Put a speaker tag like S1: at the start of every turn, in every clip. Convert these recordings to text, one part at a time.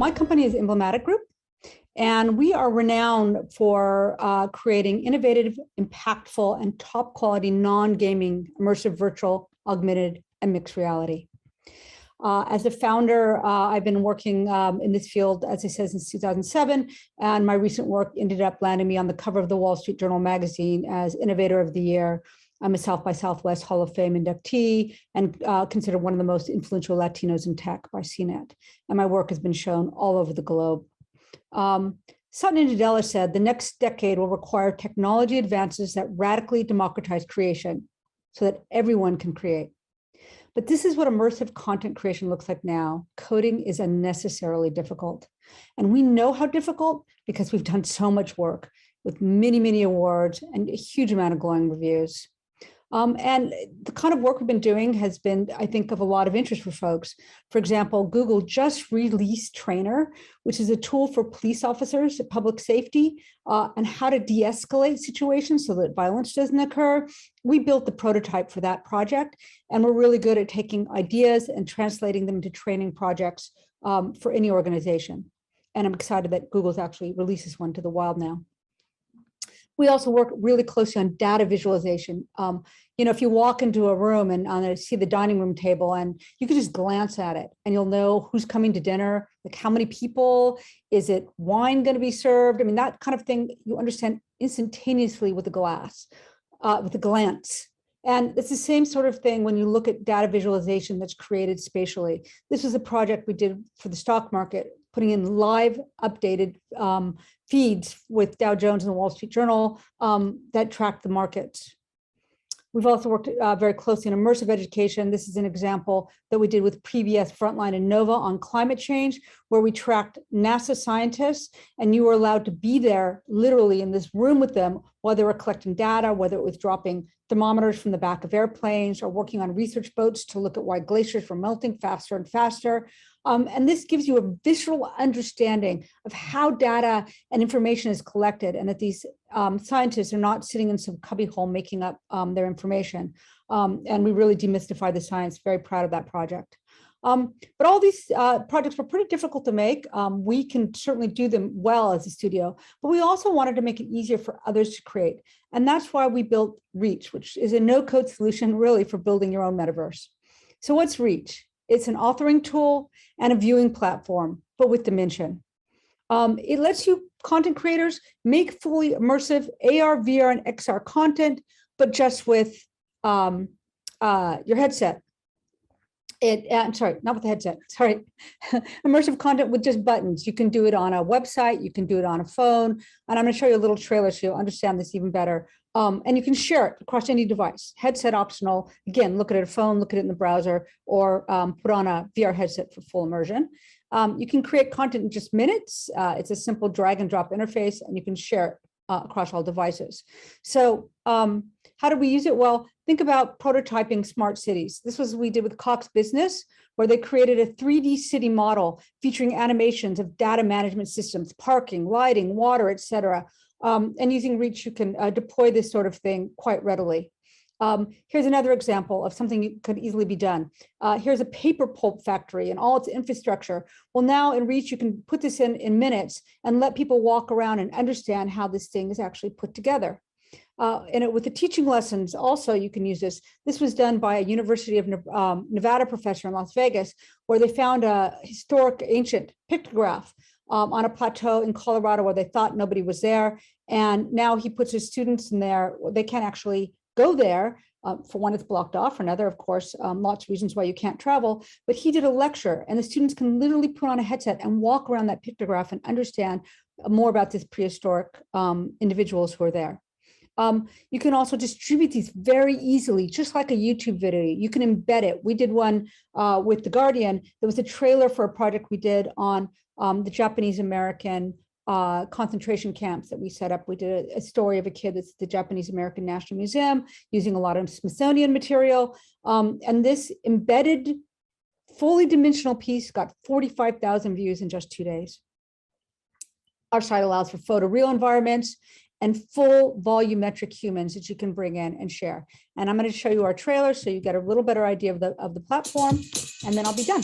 S1: my company is Emblematic Group, and we are renowned for creating innovative, impactful, and top quality non-gaming, immersive, virtual, augmented, and mixed reality. As a founder, I've been working in this field, as I said, since 2007, and my recent work ended up landing me on the cover of the Wall Street Journal magazine as Innovator of the Year. I'm a South by Southwest Hall of Fame inductee and considered one of the most influential Latinos in tech by CNET. And my work has been shown all over the globe. Satya Nadella said, the next decade will require technology advances that radically democratize creation so that everyone can create. But this is what immersive content creation looks like now. Coding is unnecessarily difficult. And we know how difficult because we've done so much work with many, many awards and a huge amount of glowing reviews. And the kind of work we've been doing has been, I think, of a lot of interest for folks. For example, Google just released Trainer, which is a tool for police officers at public safety and how to de-escalate situations so that violence doesn't occur. We built the prototype for that project, and we're really good at taking ideas and translating them into training projects for any organization. And I'm excited that Google's actually releases one to the wild now. We also work really closely on data visualization. If you walk into a room and see the dining room table and you can just glance at it and you'll know who's coming to dinner, like how many people, is it wine going to be served? I mean, that kind of thing you understand instantaneously with a glance. And it's the same sort of thing when you look at data visualization that's created spatially. This was a project we did for the stock market, putting in live updated feeds with Dow Jones and the Wall Street Journal that tracked the markets. We've also worked very closely in immersive education. This is an example that we did with PBS Frontline and Nova on climate change, where we tracked NASA scientists, and you were allowed to be there literally in this room with them while they were collecting data, whether it was dropping thermometers from the back of airplanes or working on research boats to look at why glaciers were melting faster and faster. And this gives you a visual understanding of how data and information is collected, and that these scientists are not sitting in some cubbyhole making up their information. And we really demystify the science. Very proud of that project. But all these projects were pretty difficult to make. We can certainly do them well as a studio, but we also wanted to make it easier for others to create. And that's why we built Reach, which is a no-code solution really for building your own metaverse. So what's Reach? It's an authoring tool and a viewing platform, but with dimension. It lets you content creators make fully immersive AR, VR, and XR content, but just with your headset. I'm sorry, not with the headset, sorry. Immersive content with just buttons. You can do it on a website, you can do it on a phone, and I'm gonna show you a little trailer so you'll understand this even better. And you can share it across any device, headset optional. Again, look at it on a phone, look at it in the browser, or put on a VR headset for full immersion. You can create content in just minutes. It's a simple drag and drop interface, and you can share it across all devices. So how do we use it? Well, think about prototyping smart cities. This was what we did with Cox Business, where they created a 3D city model featuring animations of data management systems, parking, lighting, water, et cetera. And using Reach, you can deploy this sort of thing quite readily. Here's another example of something that could easily be done. Here's a paper pulp factory and all its infrastructure. Well, now in Reach, you can put this in minutes and let people walk around and understand how this thing is actually put together. And with the teaching lessons, also, you can use this. This was done by a University of Nevada professor in Las Vegas, where they found a historic ancient pictograph on a plateau in Colorado where they thought nobody was there. And now he puts his students in there. They can't actually go there. For one, it's blocked off. For another, of course, lots of reasons why you can't travel. But he did a lecture, and the students can literally put on a headset and walk around that pictograph and understand more about this prehistoric individuals who are there. You can also distribute these very easily, just like a YouTube video. You can embed it. We did one with The Guardian. There was a trailer for a project we did on the Japanese American concentration camps that we set up. We did a story of a kid that's at the Japanese American National Museum using a lot of Smithsonian material. And this embedded, fully dimensional piece got 45,000 views in just 2 days. Our site allows for photoreal environments and full volumetric humans that you can bring in and share. And I'm going to show you our trailer so you get a little better idea of the platform, and then I'll be done.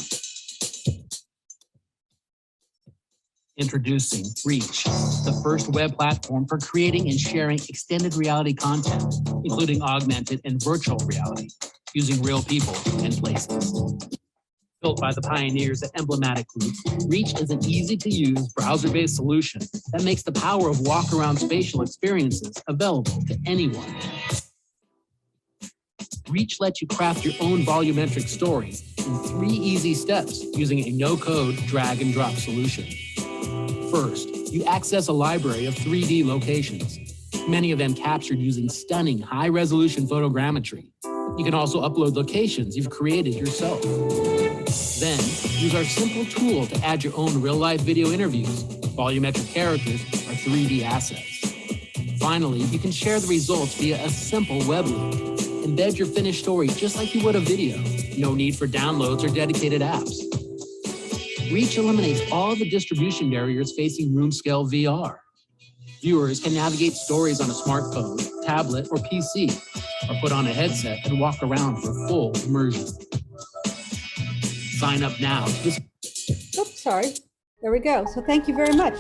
S2: Introducing Reach, the first web platform for creating and sharing extended reality content, including augmented and virtual reality, using real people and places. Built by the pioneers at Emblematic Group, Reach is an easy-to-use browser-based solution that makes the power of walk-around spatial experiences available to anyone. Reach lets you craft your own volumetric stories in 3 easy steps using a no-code drag-and-drop solution. First, you access a library of 3D locations, many of them captured using stunning high-resolution photogrammetry. You can also upload locations you've created yourself. Then, use our simple tool to add your own real-life video interviews, volumetric characters, or 3D assets. Finally, you can share the results via a simple web link. Embed your finished story just like you would a video. No need for downloads or dedicated apps. Reach eliminates all the distribution barriers facing room-scale VR. Viewers can navigate stories on a smartphone, tablet, or PC, or put on a headset and walk around for full immersion. Sign up now.
S1: Oops, sorry. There we go. So thank you very much.